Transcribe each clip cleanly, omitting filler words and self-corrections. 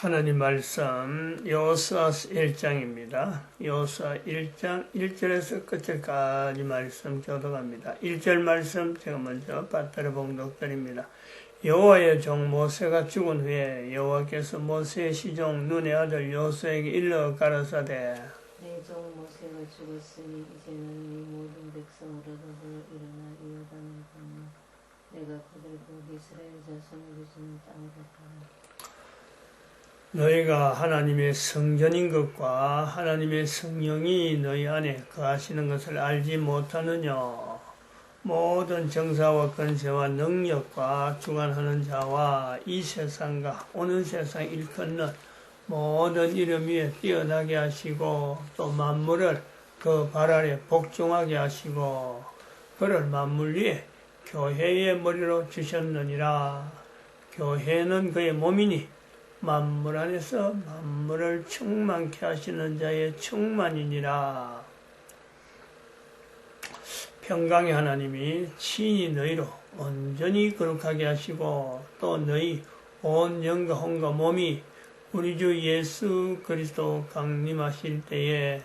하나님 말씀 여호수아 1장입니다. 여호수아 1장 1절에서 끝까지 말씀 교독합니다. 1절 말씀 제가 먼저 받들어 봉독드립니다. 여호와의 종 모세가 죽은 후에 여호와께서 모세의 시종 눈의 아들 여호수아에게 일러 가라사대 내 종 모세가 죽었으니 이제는 이 모든 백성을 얻어 일어나 요단을 건너 내가 그들을 이스라엘 자손에게 주는 땅으로 가라. 너희가 하나님의 성전인 것과 하나님의 성령이 너희 안에 거하시는 것을 알지 못하느냐. 모든 정사와 권세와 능력과 주관하는 자와 이 세상과 오는 세상 일컫는 모든 이름 위에 뛰어나게 하시고 또 만물을 그 발 아래 복종하게 하시고 그를 만물 위에 교회의 머리로 주셨느니라. 교회는 그의 몸이니 만물 안에서 만물을 충만케 하시는 자의 충만이니라. 평강의 하나님이 친히 너희로 온전히 거룩하게 하시고 또 너희 온 영과 혼과 몸이 우리 주 예수 그리스도 강림하실 때에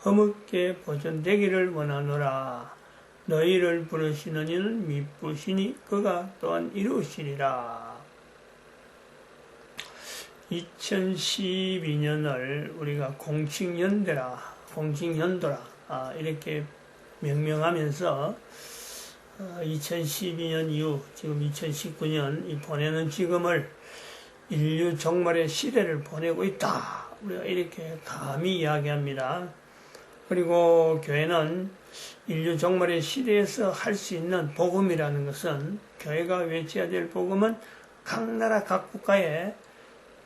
허물게 보존되기를 원하노라. 너희를 부르시는 이는 미쁘시니 그가 또한 이루시리라. 2012년을 우리가 공칭연도라 이렇게 명명하면서 2012년 이후 지금 2019년 이 보내는 지금을 인류 종말의 시대를 보내고 있다. 우리가 이렇게 감히 이야기합니다. 그리고 교회는 인류 종말의 시대에서 할 수 있는 복음이라는 것은 교회가 외쳐야 될 복음은 각 나라 각 국가의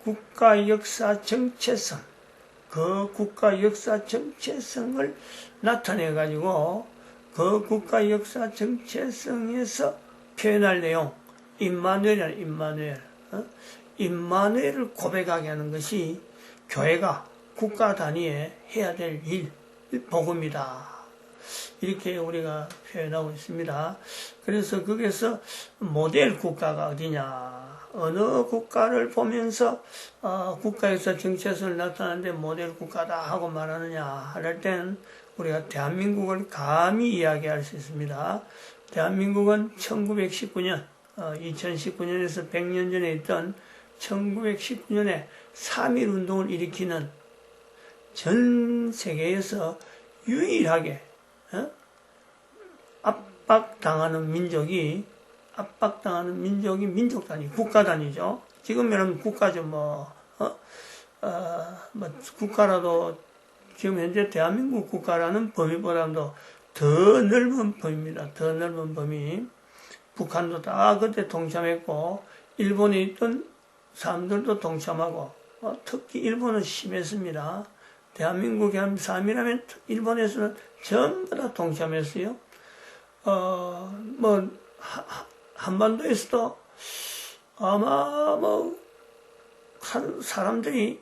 국가 역사 정체성, 그 국가 역사 정체성을 나타내 가지고 그 국가 역사 정체성에서 표현할 내용, 임마누엘을 고백하게 하는 것이 교회가 국가 단위에 해야 될 일, 복음이다. 이렇게 우리가 표현하고 있습니다. 그래서 거기서 모델 국가가 어디냐? 어느 국가를 보면서 국가에서 정체성을 나타내는데 모델 국가다 하고 말하느냐 할 때는 우리가 대한민국을 감히 이야기할 수 있습니다. 대한민국은 1919년 2019년에서 100년 전에 있던 1919년에 3.1 운동을 일으키는 전 세계에서 유일하게 압박당하는 민족이 민족 단위, 국가 단위죠. 지금은 국가죠, 국가라도 지금 현재 대한민국 국가라는 범위보다도 더 넓은 범위입니다. 더 넓은 범위. 북한도 다 그때 동참했고, 일본에 있던 사람들도 동참하고, 특히 일본은 심했습니다. 대한민국이 한 3이라면 일본에서는 전부 다 동참했어요. 한반도에서도 아마 사람들이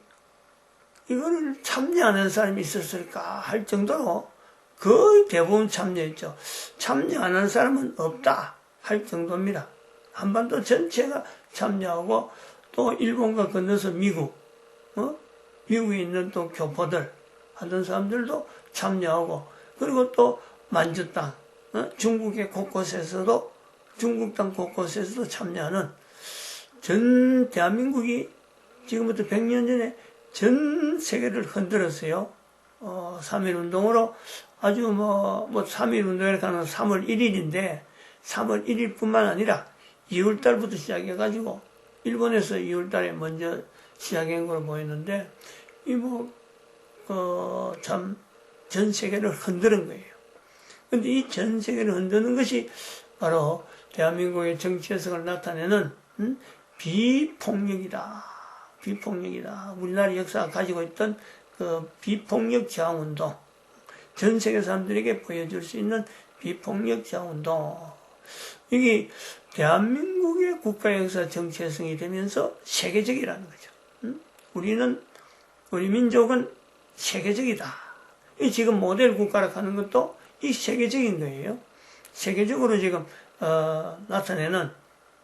이거를 참여하는 사람이 있었을까 할 정도로 거의 대부분 참여했죠. 참여 안 하는 사람은 없다 할 정도입니다. 한반도 전체가 참여하고 또 일본과 건너서 미국에 있는 또 교포들 하던 사람들도 참여하고 그리고 또 만주 땅, 중국의 곳곳에서도 중국 땅 곳곳에서도 참여하는 전 대한민국이 지금부터 100년 전에 전 세계를 흔들었어요. 3.1 운동으로 아주 3.1 운동에 가는 3월 1일인데 3월 1일뿐만 아니라 2월 달부터 시작해가지고 일본에서 2월 달에 먼저 시작한 걸로 보이는데 참 전 세계를 흔드는 거예요. 근데 이 전 세계를 흔드는 것이 바로 대한민국의 정체성을 나타내는 비폭력이다. 우리나라 역사가 가지고 있던 그 비폭력 저항운동, 전 세계 사람들에게 보여줄 수 있는 비폭력 저항운동. 이게 대한민국의 국가 역사 정체성이 되면서 세계적이라는 거죠. 우리 민족은 세계적이다. 이 지금 모델 국가라고 하는 것도 이 세계적인 거예요. 세계적으로 지금 나타내는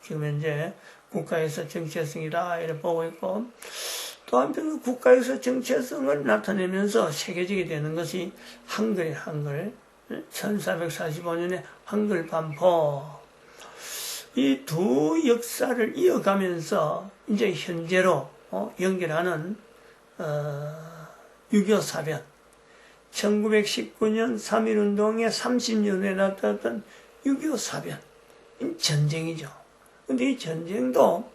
지금 현재 국가에서 정체성이다 이렇게 보고 있고 또 한편 국가에서 정체성을 나타내면서 세계적이 되는 것이 한글이에요. 한글. 1445년에 한글 반포. 이 두 역사를 이어가면서 이제 현재로 연결하는 6.25 사변. 1919년 3.1운동의 30년 후에 나타났던 6.25 사변. 전쟁이죠. 근데 이 전쟁도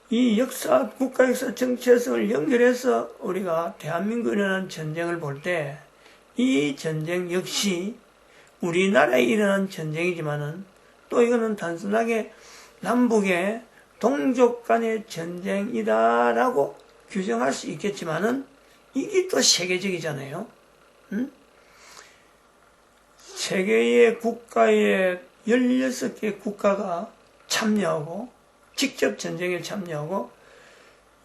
이 역사, 국가 역사 정체성을 연결해서 우리가 대한민국에 일어난 전쟁을 볼 때 이 전쟁 역시 우리나라에 일어난 전쟁이지만은 또 이거는 단순하게 남북의 동족 간의 전쟁이다라고 규정할 수 있겠지만은 이게 또 세계적이잖아요. 세계의 국가에 16개 국가가 참여하고 직접 전쟁에 참여하고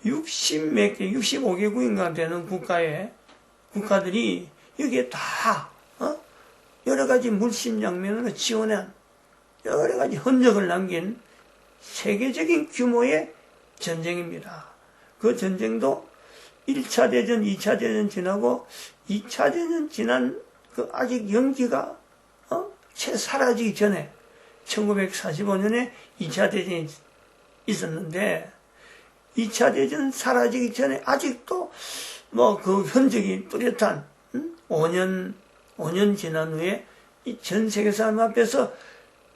60몇 개, 65개국인가 되는 국가들이 여기에 다 여러 가지 물심양면으로 지원한 여러 가지 흔적을 남긴 세계적인 규모의 전쟁입니다. 그 전쟁도 1차 대전, 2차 대전 지나고 2차 대전 지난 그 아직 연기가 채 사라지기 전에 1945년에 2차 대전이 있었는데 2차 대전 사라지기 전에 아직도 뭐 그 흔적이 뚜렷한 5년 지난 후에 이 전 세계 사람 앞에서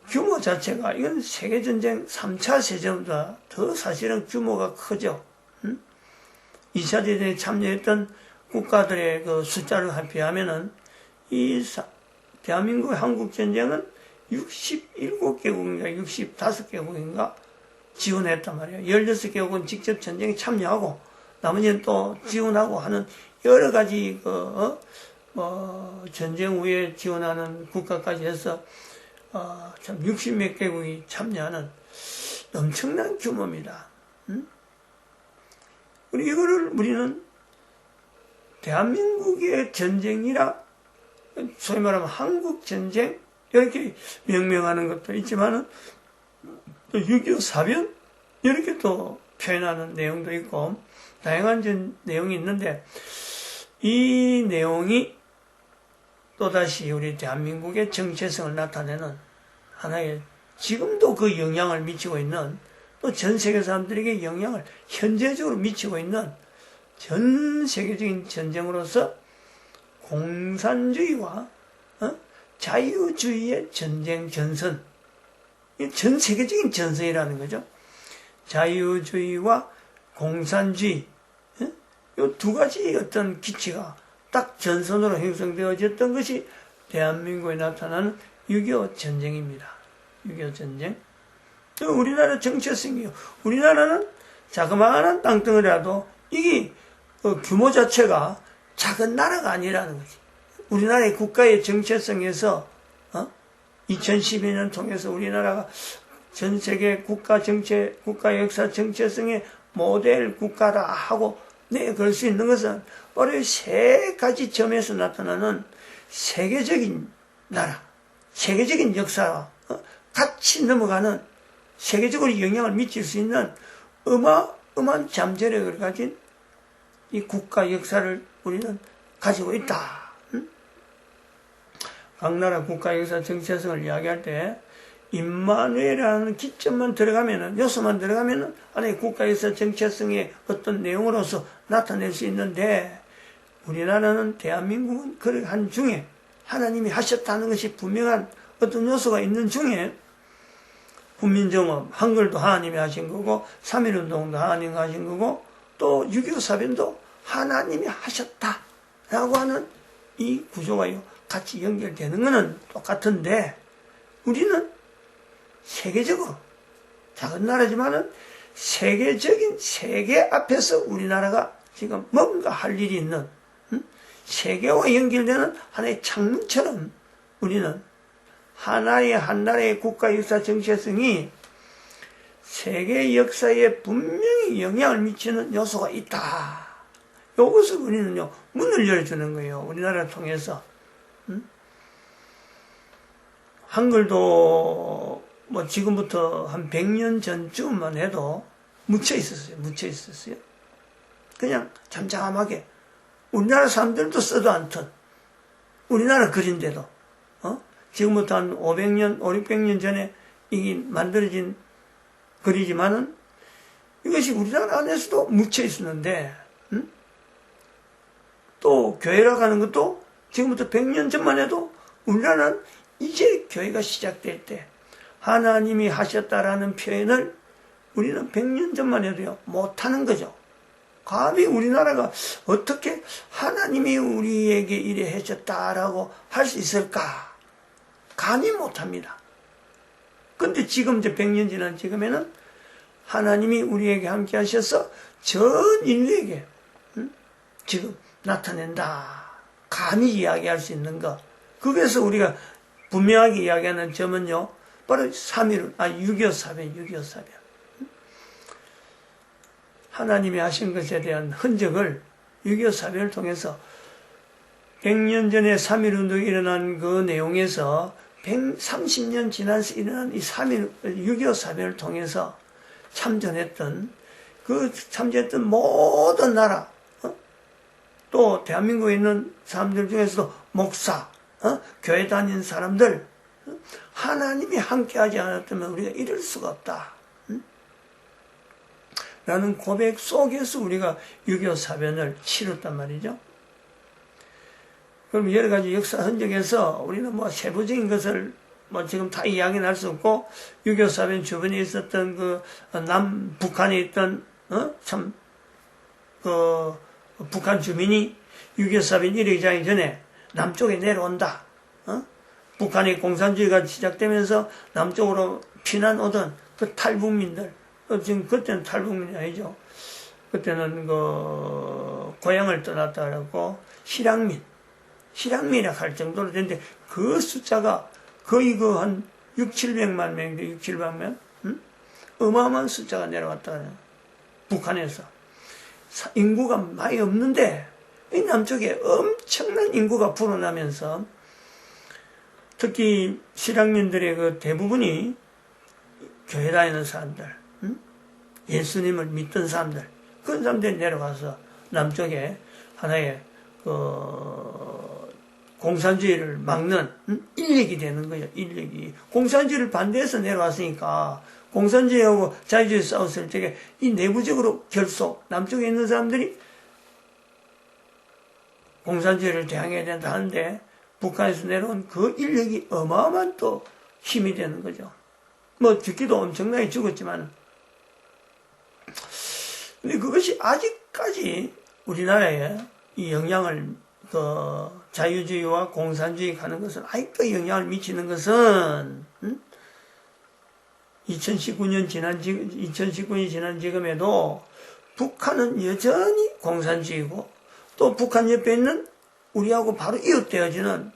규모 자체가 이건 세계전쟁 3차 세전보다 더 사실은 규모가 크죠. 2차 대전에 참여했던 국가들의 그 숫자를 비하면은 이 대한민국 한국전쟁은 67개국인가 65개국인가 지원했단 말이에요. 16개국은 직접 전쟁에 참여하고 나머지는 또 지원하고 하는 여러 가지 전쟁 후에 지원하는 국가까지 해서 참 60몇 개국이 참여하는 엄청난 규모입니다. 이거를 우리는 대한민국의 전쟁이라 소위 말하면 한국전쟁 이렇게 명명하는 것도 있지만은 또 6.25 사변 이렇게 또 표현하는 내용도 있고 다양한 내용이 있는데 이 내용이 또다시 우리 대한민국의 정체성을 나타내는 하나의 지금도 그 영향을 미치고 있는 또 전 세계 사람들에게 영향을 현재적으로 미치고 있는 전 세계적인 전쟁으로서 공산주의와 자유주의의 전쟁 전선, 전 세계적인 전선이라는 거죠. 자유주의와 공산주의, 이 두 가지 어떤 기치가 딱 전선으로 형성되어졌던 것이 대한민국에 나타나는 6.25 전쟁입니다. 6.25 전쟁. 우리나라 정체성이요. 우리나라는 자그마한 땅덩어리라도 이게 규모 자체가 작은 나라가 아니라는 거지. 우리나라의 국가의 정체성에서 2012년 통해서 우리나라가 전 세계 국가 역사 정체성의 모델 국가다 하고 그럴 수 있는 것은 바로 세 가지 점에서 나타나는 세계적인 나라, 세계적인 역사와 같이 넘어가는 세계적으로 영향을 미칠 수 있는 어마어마한 잠재력을 가진 이 국가 역사를 우리는 가지고 있다. 각 나라 국가 역사 정체성을 이야기할 때 임마누엘이라는 기점만 들어가면은 요소만 들어가면은 하나의 국가 역사 정체성의 어떤 내용으로서 나타낼 수 있는데 우리나라는 대한민국은 그 한 중에 하나님이 하셨다는 것이 분명한 어떤 요소가 있는 중에 훈민정음, 한글도 하나님이 하신 거고 3.1운동도 하나님이 하신 거고 또 6.25 사변도 하나님이 하셨다라고 하는 이 구조가 같이 연결되는 것은 똑같은데 우리는 세계적으로 작은 나라지만은 세계적인 세계 앞에서 우리나라가 지금 뭔가 할 일이 있는 세계와 연결되는 하나의 창문처럼 우리는 한 나라의 국가 역사 정체성이 세계 역사에 분명히 영향을 미치는 요소가 있다. 이것을 우리는요 문을 열어주는 거예요. 우리나라를 통해서. 한글도 뭐 지금부터 한 100년 전쯤만 해도 묻혀 있었어요. 그냥 잠잠하게. 우리나라 사람들도 써도 않던, 우리나라 글인데도, 지금부터 한 500년, 600년 전에 이게 만들어진 글이지만은 이것이 우리나라 안에서도 묻혀 있었는데, 또 교회라고 하는 것도 지금부터 100년 전만 해도 우리나라는 이제 교회가 시작될 때 하나님이 하셨다라는 표현을 우리는 100년 전만 해도요 못하는 거죠. 감히 우리나라가 어떻게 하나님이 우리에게 이래 해줬다라고 할 수 있을까? 감히 못합니다. 근데 지금 이제 100년 지난 지금에는 하나님이 우리에게 함께 하셔서 전 인류에게 지금 나타낸다. 감히 이야기할 수 있는 것. 그래서 우리가 분명하게 이야기하는 점은요, 바로 6.25 사변. 하나님이 하신 것에 대한 흔적을 6.25 사변을 통해서 100년 전에 3.1운동이 일어난 그 내용에서 130년 지나서 일어난 이 6.25 사변을 통해서 참전했던 모든 나라, 또 대한민국에 있는 사람들 중에서도 목사, 교회 다니는 사람들, 하나님이 함께하지 않았다면 우리가 이럴 수가 없다. 라는 고백 속에서 우리가 6.25 사변을 치렀단 말이죠. 그럼 여러 가지 역사 흔적에서 우리는 뭐 세부적인 것을 뭐 지금 다 이야기는 할 수 없고, 6.25 사변 주변에 있었던 그 북한에 있던 북한 주민이 6.25 사변 일어나기 전에 남쪽에 내려온다. 북한의 공산주의가 시작되면서 남쪽으로 피난 오던 그 탈북민들, 지금 그때는 탈북민이 아니죠. 그때는 고향을 떠났다 그러고 실향민이라 할 정도로 됐는데, 그 숫자가 거의 한 600~700만 명인데, 600~700명? 어마어마한 숫자가 내려왔다 그래요. 북한에서. 인구가 많이 없는데, 이 남쪽에 엄청난 인구가 불어나면서, 특히 실향민들의 그 대부분이 교회 다니는 사람들, 예수님을 믿던 사람들, 그런 사람들이 내려가서 남쪽에 하나의 공산주의를 막는 인력이 되는 거예요. 인력이. 공산주의를 반대해서 내려왔으니까 공산주의하고 자유주의 싸웠을 적에 이 내부적으로 결속, 남쪽에 있는 사람들이 공산주의를 대항해야 된다 하는데, 북한에서 내려온 그 인력이 어마어마한 또 힘이 되는 거죠. 뭐 죽기도 엄청나게 죽었지만, 근데 그것이 아직까지 우리나라에 이 영향을, 자유주의와 공산주의 가는 것은 아직도 영향을 미치는 것은 2019년 지난 지금에도 북한은 여전히 공산주의고, 또 북한 옆에 있는 우리하고 바로 이웃되어지는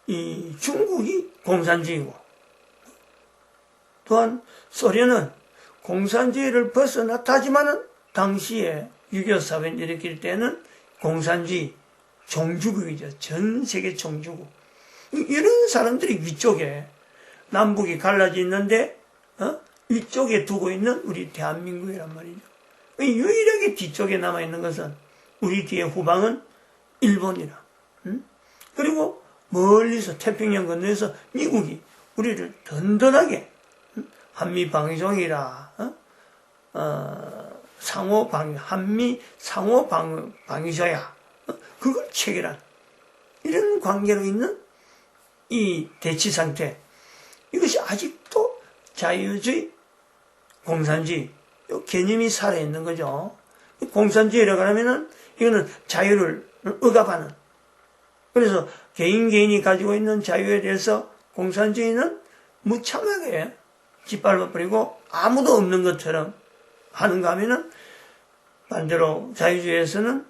이 중국이 공산주의고, 또한 소련은 공산주의를 벗어났다 하지만은 당시에 6.25 사변 일으킬 때는 공산주의 종주국이죠. 전 세계 종주국. 이런 사람들이 위쪽에, 남북이 갈라져 있는데 위쪽에 두고 있는 우리 대한민국이란 말이죠. 유일하게 뒤쪽에 남아있는 것은, 우리 뒤에 후방은 일본이라. 그리고 멀리서 태평양 건너에서 미국이 우리를 든든하게 한미 방위종이라, 한미 상호 방위조약, 그걸 체결한 이런 관계로 있는 이 대치 상태, 이것이 아직도 자유주의, 공산주의 개념이 살아있는 거죠. 공산주의라고 하면은 이거는 자유를 억압하는, 그래서 개인이 가지고 있는 자유에 대해서 공산주의는 무참하게 짓밟아버리고 아무도 없는 것처럼 하는가 하면은, 반대로 자유주의에서는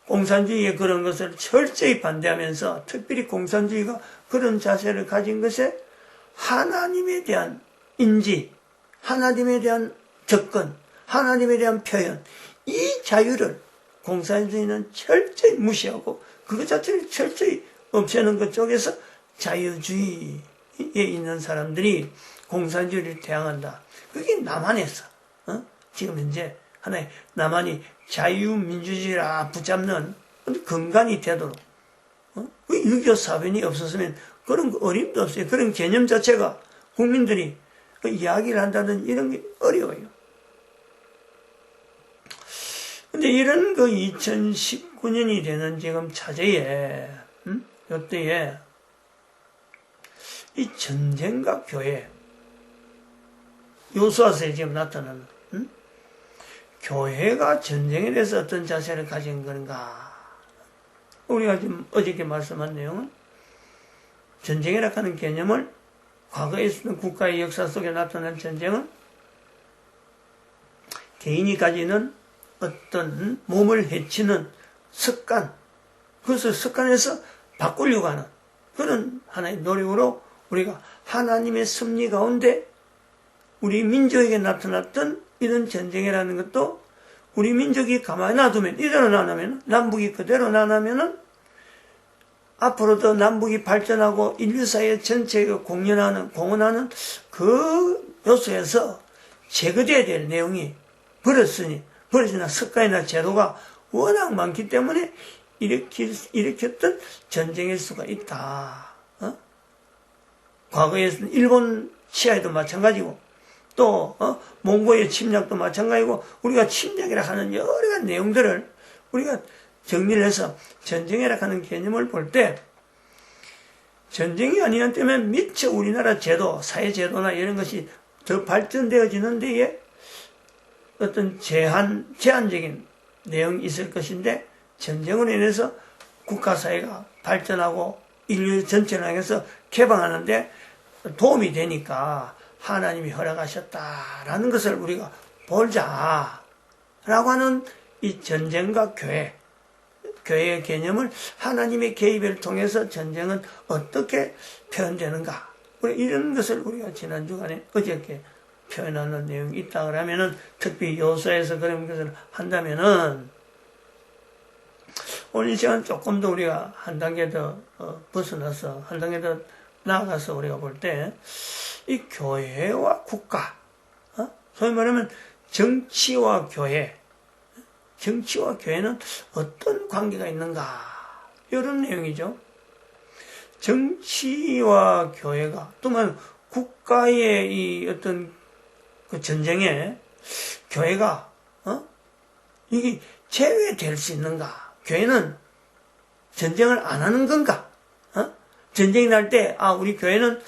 공산주의의 그런 것을 철저히 반대하면서, 특별히 공산주의가 그런 자세를 가진 것에 하나님에 대한 인지, 하나님에 대한 접근, 하나님에 대한 표현, 이 자유를 공산주의는 철저히 무시하고 그것 자체를 철저히 없애는 것 쪽에서 자유주의에 있는 사람들이 공산주의를 대항한다. 그게 남한에서, 지금 현재 하나의 나만이 자유민주주의라 붙잡는 근간이 되도록, 그 유교 사변이 없었으면 그런 어림도 없어요. 그런 개념 자체가 국민들이 이야기를 한다는 이런 게 어려워요. 근데 이런 2019년이 되는 지금 차제에, 요때에 이 전쟁과 교회, 요수아서에 지금 나타나는, 교회가 전쟁에 대해서 어떤 자세를 가진 건가? 우리가 지금 어저께 말씀한 내용은 전쟁이라 하는 개념을 과거에 있었던 국가의 역사 속에 나타난 전쟁은 개인이 가지는 어떤 몸을 해치는 습관, 그것을 습관에서 바꾸려고 하는 그런 하나의 노력으로 우리가 하나님의 섭리 가운데 우리 민족에게 나타났던 이런 전쟁이라는 것도 우리 민족이 가만히 놔두면, 이대로 놔두면, 남북이 그대로 놔두면은 앞으로도 남북이 발전하고 인류 사회 전체가 공헌하는 그 요소에서 제거돼야 될 내용이 버릇이나 습관이나 제도가 워낙 많기 때문에 일으켰던 전쟁일 수가 있다. 과거에 일본 치하에도 마찬가지고, 또 몽고의 침략도 마찬가지고, 우리가 침략이라 하는 여러 가지 내용들을 우리가 정리를 해서 전쟁이라 하는 개념을 볼 때, 전쟁이 아니기 때문에 미처 우리나라 제도, 사회제도나 이런 것이 더 발전되어지는 데에 어떤 제한적인 내용이 있을 것인데, 전쟁으로 인해서 국가사회가 발전하고 인류 전체를 향해서 개방하는데 도움이 되니까 하나님이 허락하셨다라는 것을 우리가 보자 라고 하는 이 전쟁과 교회의 개념을 하나님의 개입을 통해서 전쟁은 어떻게 표현되는가, 이런 것을 우리가 지난 주간에 어저께 표현하는 내용이 있다 그러면은, 특히 요소에서 그런 것을 한다면은 오늘 이 시간 조금 더 우리가 한 단계 더 벗어나서 한 단계 더 나아가서 우리가 볼 때 이 교회와 국가, 소위 말하면 정치와 교회는 어떤 관계가 있는가, 이런 내용이죠. 정치와 교회가, 또는 국가의 이 어떤 그 전쟁에 교회가 이게 제외될 수 있는가? 교회는 전쟁을 안 하는 건가? 전쟁이 날 때 우리 교회는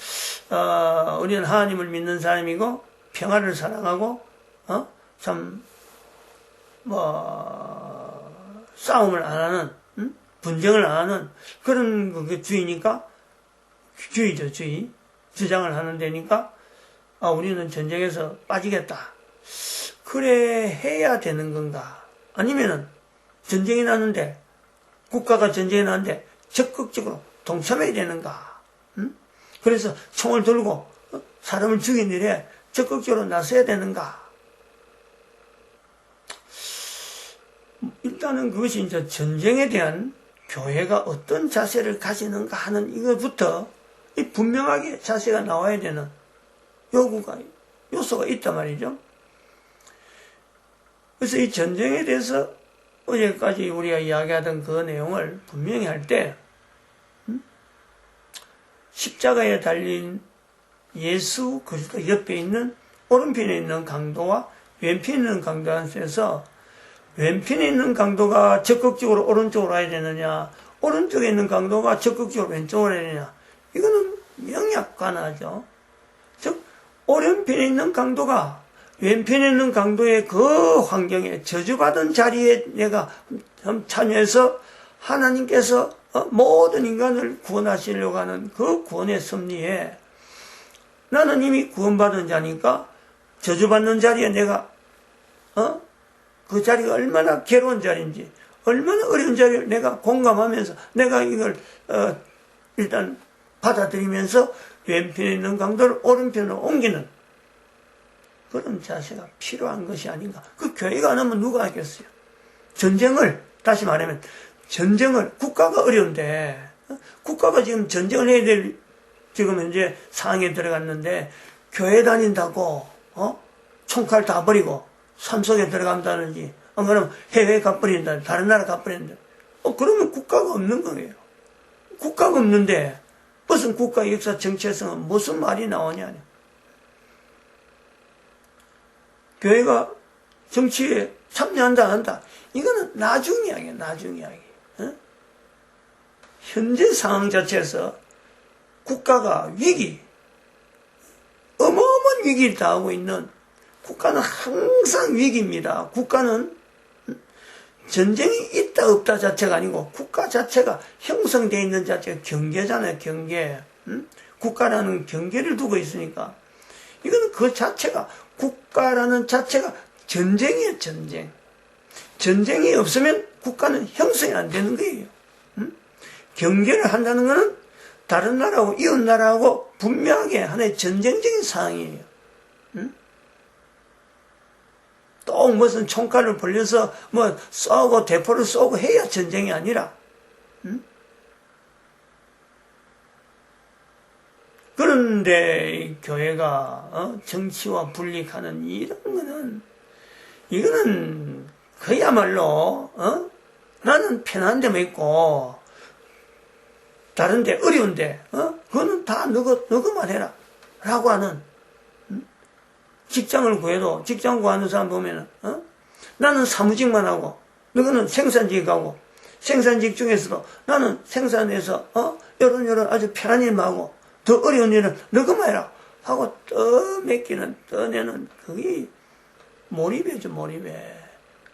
우리는 하나님을 믿는 사람이고 평화를 사랑하고 싸움을 안 하는, 분쟁을 안 하는 그런 그 주의니까, 주장을 하는 데니까 우리는 전쟁에서 빠지겠다. 그래 해야 되는 건가? 아니면은 전쟁이 나는데, 국가가 전쟁이 나는데 적극적으로 동참해야 되는가? 그래서 총을 들고 사람을 죽인 일에 적극적으로 나서야 되는가? 일단은 그것이 이제 전쟁에 대한 교회가 어떤 자세를 가지는가 하는 이것부터 분명하게 자세가 나와야 되는 요소가 있단 말이죠. 그래서 이 전쟁에 대해서 어제까지 우리가 이야기하던 그 내용을 분명히 할 때, 십자가에 달린 예수 그리스도 옆에 있는 오른편에 있는 강도와 왼편에 있는 강도에서 왼편에 있는 강도가 적극적으로 오른쪽으로 와야 되느냐, 오른쪽에 있는 강도가 적극적으로 왼쪽으로 와야 되느냐, 이거는 명약관하죠. 즉 오른편에 있는 강도가 왼편에 있는 강도의 그 환경에 저주받은 자리에 내가 참여해서 하나님께서 모든 인간을 구원하시려고 하는 그 구원의 섭리에, 나는 이미 구원받은 자니까 저주받는 자리에 내가 그 자리가 얼마나 괴로운 자리인지, 얼마나 어려운 자리를 내가 공감하면서 내가 이걸 일단 받아들이면서 왼편에 있는 강도를 오른편으로 옮기는 그런 자세가 필요한 것이 아닌가. 그 교회가 안 하면 누가 하겠어요? 다시 말하면 국가가 어려운데, 국가가 지금 전쟁을 해야 될 지금 현재 상황에 들어갔는데, 교회 다닌다고 총칼 다 버리고 산속에 들어간다든지, 안 그러면 해외에 가버린다, 다른 나라 가버린다. 그러면 국가가 없는 거예요. 국가가 없는데, 무슨 국가 역사 정체성은 무슨 말이 나오냐. 교회가 정치에 참여한다, 안 한다. 이거는 나중 이야기야, 나중 이야기. 현재 상황 자체에서 국가가 위기, 어마어마한 위기를 당하고 있는 국가는 항상 위기입니다. 국가는 전쟁이 있다 없다 자체가 아니고 국가 자체가 형성되어 있는 자체가 경계잖아요. 경계. 국가라는 경계를 두고 있으니까 이거는 그 자체가 국가라는 자체가 전쟁이에요. 전쟁. 전쟁이 없으면 국가는 형성이 안 되는 거예요. 경계를 한다는 것은 다른 나라하고 이웃 나라하고 분명하게 하나의 전쟁적인 상황이에요. 또 무슨 총칼을 벌려서 뭐 쏘고 대포를 쏘고 해야 전쟁이 아니라 그런데 교회가 정치와 분리하는 이런 거는 이거는 그야말로 나는 편한 데만 있고 다른데 어려운데 그거는 다 너가 해라 라고 하는 직장을 구해도 직장 구하는 사람 보면은 나는 사무직만 하고 너는 생산직 가고 생산직 중에서도 나는 생산해서 이런 아주 편한 일만 하고 더 어려운 일은 너가 해라 하고 떠맡기는 떠내는 그게 몰입이죠. 몰입에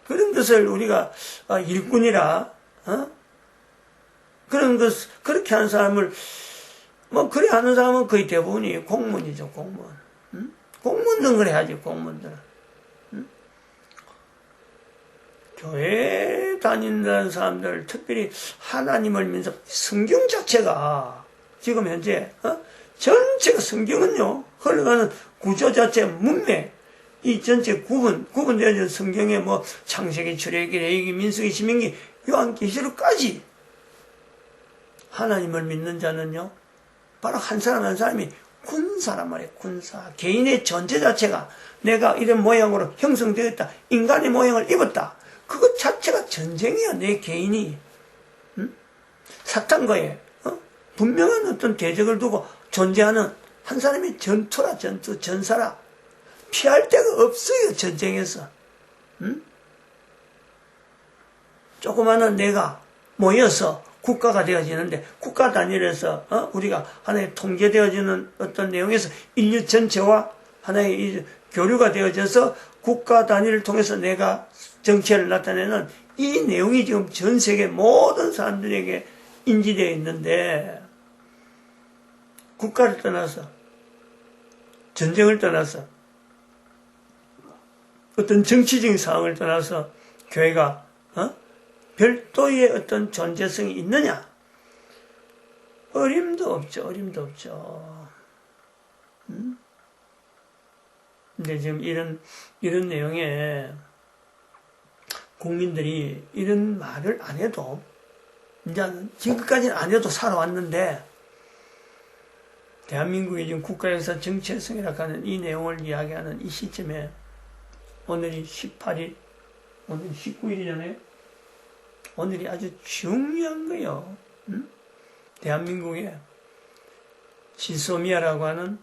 그런 것을 우리가 일꾼이라 그런 것 그렇게 하는 사람을 그래 하는 사람은 거의 대부분이 공무원이죠. 공무원. 공무원들은 그래 하지. 공무원들은. 교회 다닌다는 사람들 특별히 하나님을 믿는 성경 자체가 지금 현재 전체가 성경은요 흘러가는 구조 자체 문맥 이 전체 구분되어 있는 성경에 뭐 창세기, 출애굽기, 레위기, 민수기, 신명기, 요한계시록까지 하나님을 믿는 자는요 바로 한 사람 한 사람이 군사란 말이에요. 군사. 개인의 존재 자체가 내가 이런 모양으로 형성되었다. 인간의 모양을 입었다. 그것 자체가 전쟁이야. 내 개인이. 사탄과의 분명한 어떤 대적을 두고 존재하는 한 사람의 전투라. 전투. 전사라. 피할 데가 없어요. 전쟁에서. 조그마한 내가 모여서 국가가 되어지는데 국가 단위에서 우리가 하나의 통제되어지는 어떤 내용에서 인류 전체와 하나의 교류가 되어져서 국가 단위를 통해서 내가 정체를 나타내는 이 내용이 지금 전 세계 모든 사람들에게 인지되어 있는데 국가를 떠나서 전쟁을 떠나서 어떤 정치적인 상황을 떠나서 교회가 별도의 어떤 존재성이 있느냐? 어림도 없죠. 어림도 없죠. 근데 지금 이런 내용에 국민들이 이런 말을 안 해도 이제 지금까지는 안 해도 살아왔는데 대한민국의 지금 국가에서 정체성이라고 하는 이 내용을 이야기하는 이 시점에 오늘이 18일, 오늘 19일이잖아요. 오늘이 아주 중요한 거예요. 대한민국의 지소미아라고 하는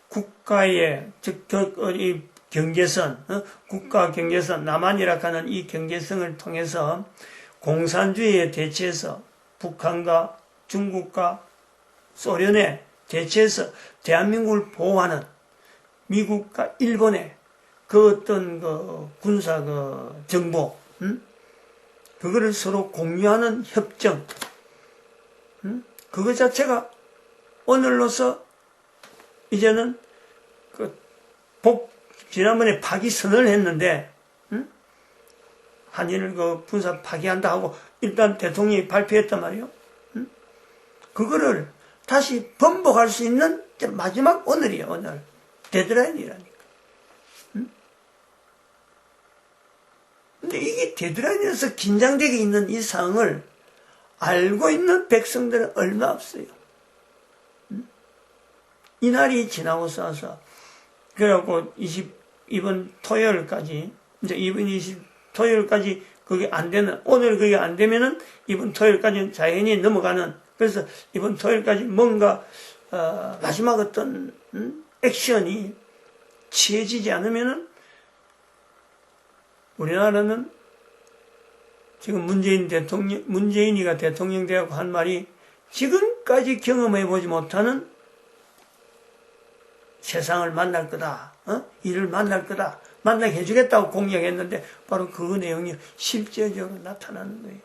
국가의 즉 경계선, 국가 경계선, 남한이라고 하는 이 경계선을 통해서 공산주의에 대체해서 북한과 중국과 소련에 대체해서 대한민국을 보호하는 미국과 일본의 그 어떤 군사 정보, 그거를 서로 공유하는 협정, 그거 자체가 오늘로서 이제는 지난번에 파기 선언을 했는데, 한일 군사 파기한다 하고 일단 대통령이 발표했단 말이에요. 그거를 다시 번복할 수 있는 마지막 오늘이에요. 오늘 데드라인이라니까. 근데 이게 데드라인에서 긴장되게 있는 이 상황을 알고 있는 백성들은 얼마 없어요. 이 날이 지나고 싸서 그래갖고 이번 토요일까지 이제 이번 20 토요일까지 그게 안 되는, 오늘 그게 안 되면은 이번 토요일까지는 자연히 넘어가는, 그래서 이번 토요일까지 뭔가, 마지막 어떤, 액션이 취해지지 않으면은 우리나라는 지금 문재인이가 대통령 되고 한 말이 지금까지 경험해보지 못하는 세상을 만날 거다. 일을 만날 거다. 만나게 해주겠다고 공약했는데 바로 그 내용이 실제적으로 나타나는 거예요.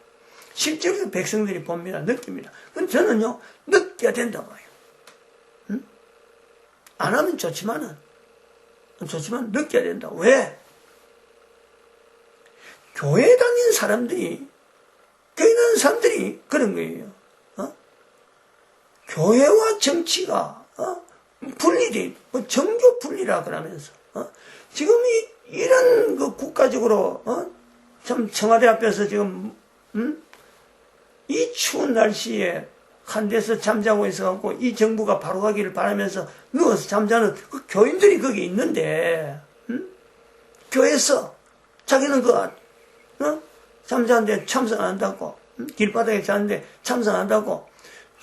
실제로 백성들이 봅니다. 느낍니다. 그럼 저는요, 느껴야 된다고 해요. 안 하면 좋지만 느껴야 된다. 왜? 교회 다니는 사람들이 그런 거예요. 교회와 정치가 분리돼, 정교 분리라 그러면서 지금 이런 그 국가적으로 참 청와대 앞에서 지금 이 추운 날씨에 한 데서 잠자고 있어갖고 이 정부가 바로 가기를 바라면서 누워서 잠자는 그 교인들이 거기 있는데 교회에서 자기는 잠자는데 참석 안 한다고 길바닥에 자는데 참석 안 한다고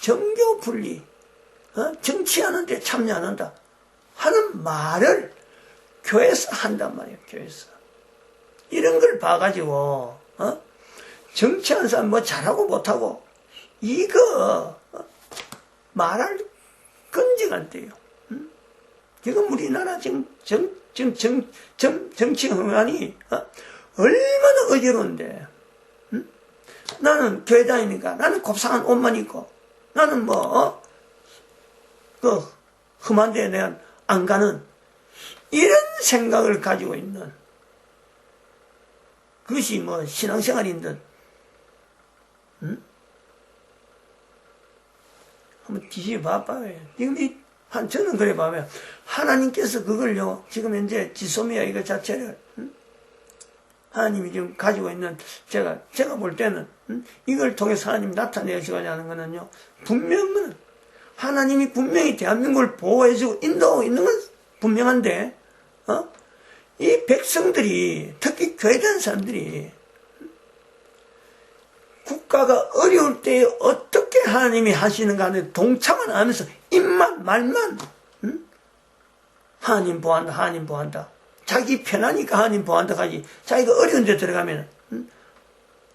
정교 분리 정치하는데 참여 안 한다 하는 말을 교회에서 한단 말이에요. 교회에서 이런 걸 봐가지고 정치하는 사람 뭐 잘하고 못하고 이거 말할 건지가 안 돼요. 지금 우리나라 지금 정치 흥안이 얼마나 어지러운데 나는 교회 다니니까 나는 곱상한 옷만 입고 나는 그 험한 데에 내가 안 가는 이런 생각을 가지고 있는 그것이 뭐 신앙생활인 듯 한번 뒤집어 봐봐요. 지금 저는 그래 봐요. 하나님께서 그걸요 지금 현재 지소미아 이거 자체를 하나님이 지금 가지고 있는 제가 볼 때는 이걸 통해서 하나님이 나타내시고자 하는 거는요 분명은 하나님이 분명히 대한민국을 보호해주고 인도하고 있는 건 분명한데 이 백성들이 특히 교회된 사람들이 국가가 어려울 때 어떻게 하나님이 하시는가 하는 동참을 하면서 입만 말만 하나님 보한다 자기 편하니까 하나님 보한다 하지 자기가 어려운 데 들어가면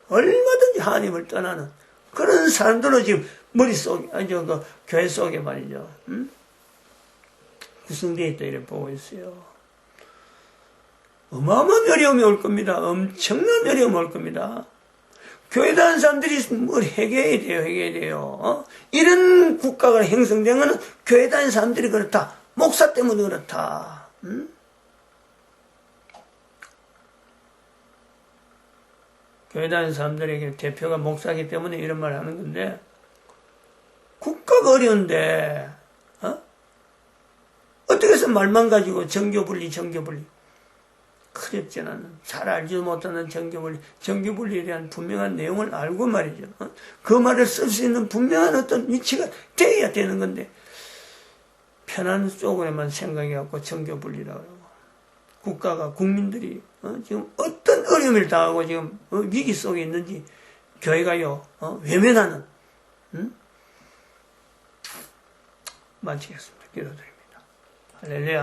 얼마든지 하나님을 떠나는 그런 사람들로 지금 머릿속에 그 교회 속에 말이죠 구성되어 있다 이렇게 보고 있어요. 어마어마한 어려움이 올 겁니다. 엄청난 어려움이 올 겁니다. 교회 다니는 사람들이 뭘 해결해야 돼요. 이런 국가가 형성된 것은 교회 다니는 사람들이 그렇다. 목사 때문에 그렇다. 교회 다니는 사람들에게 대표가 목사이기 때문에 이런 말을 하는 건데 국가가 어려운데 어떻게 해서 말만 가지고 정교분리 어렵지 않은 잘 알지도 못하는 정교분리에 대한 분명한 내용을 알고 말이죠. 그 말을 쓸 수 있는 분명한 어떤 위치가 되어야 되는 건데 편한 쪽으로만 생각해갖고 정교분리라고 하고 국가가 국민들이 지금 어떤 어려움을 당하고 지금 위기 속에 있는지 교회가요 외면하는 마치겠습니다. 기도드립니다. 할렐루야.